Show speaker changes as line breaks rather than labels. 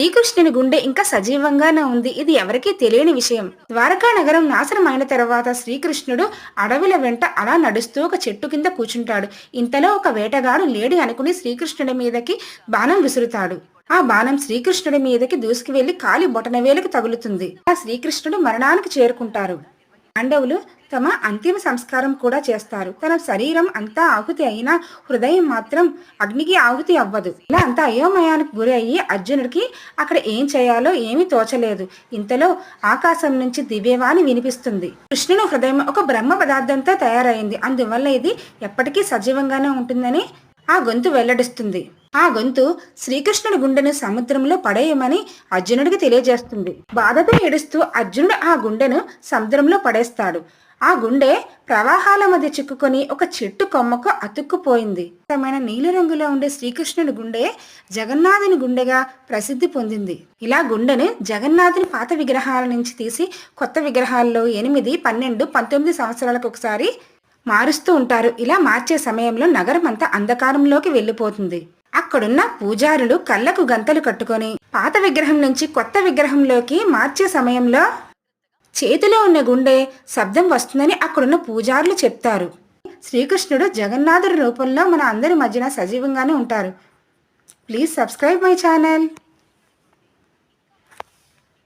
శ్రీకృష్ణుని గుండె ఇంకా సజీవంగానే ఉంది. ఇది ఎవరికీ తెలియని విషయం. ద్వారకా నగరం నాశనమైన తర్వాత శ్రీకృష్ణుడు అడవుల వెంట అలా నడుస్తూ ఒక చెట్టు కింద కూర్చుంటాడు. ఇంతలో ఒక వేటగాడు లేడి అనుకుని శ్రీకృష్ణుడి మీదకి బాణం విసురుతాడు. ఆ బాణం శ్రీకృష్ణుడి మీదకి దూసుకు వెళ్లి కాలి బొటనవేలుకు తగులుతుంది. ఆ శ్రీకృష్ణుడు మరణానికి చేరుకుంటారు. పాండవులు తమ అంతిమ సంస్కారం కూడా చేస్తారు. తన శరీరం అంతా ఆహుతి అయినా హృదయం మాత్రం అగ్నికి ఆహుతి అవ్వదు. ఇలా అంతా అయోమయానికి గురి అయ్యి అర్జునుడికి అక్కడ ఏం చేయాలో ఏమీ తోచలేదు. ఇంతలో ఆకాశం నుంచి దివ్యవాణి వినిపిస్తుంది. కృష్ణుని హృదయం ఒక బ్రహ్మ పదార్థంతో తయారైంది. అందువల్ల ఇది ఎప్పటికీ సజీవంగానే ఉంటుందని ఆ గొంతు వెల్లడిస్తుంది. ఆ గొంతు శ్రీకృష్ణుడి గుండెను సముద్రంలో పడేయమని అర్జునుడికి తెలియజేస్తుంది. బాధతో ఏడుస్తూ అర్జునుడు ఆ గుండెను సముద్రంలో పడేస్తాడు. ఆ గుండె ప్రవాహాల మధ్య చిక్కుకొని ఒక చెట్టు కొమ్మకు అతుక్కుపోయింది. నీలిరంగులో ఉండే శ్రీకృష్ణుడి గుండె జగన్నాథుని గుండెగా ప్రసిద్ధి పొందింది. ఇలా గుండెను జగన్నాథుని పాత విగ్రహాల నుంచి తీసి కొత్త విగ్రహాల్లో 8, 12, 19 సంవత్సరాలకు ఒకసారి మారుస్తూ ఉంటారు. ఇలా మార్చే సమయంలో నగరం అంతా అంధకారంలోకి వెళ్ళిపోతుంది. అక్కడున్న పూజారులు కళ్ళకు గంతలు కట్టుకొని పాత విగ్రహం నుంచి కొత్త విగ్రహంలోకి మార్చే సమయంలో చేతిలో ఉన్న గుండె శబ్దం వస్తుందని అక్కడున్న పూజారులు చెప్తారు. శ్రీకృష్ణుడు జగన్నాథుడి రూపంలో మన అందరి మధ్యన సజీవంగానే ఉంటారు. Please subscribe my channel.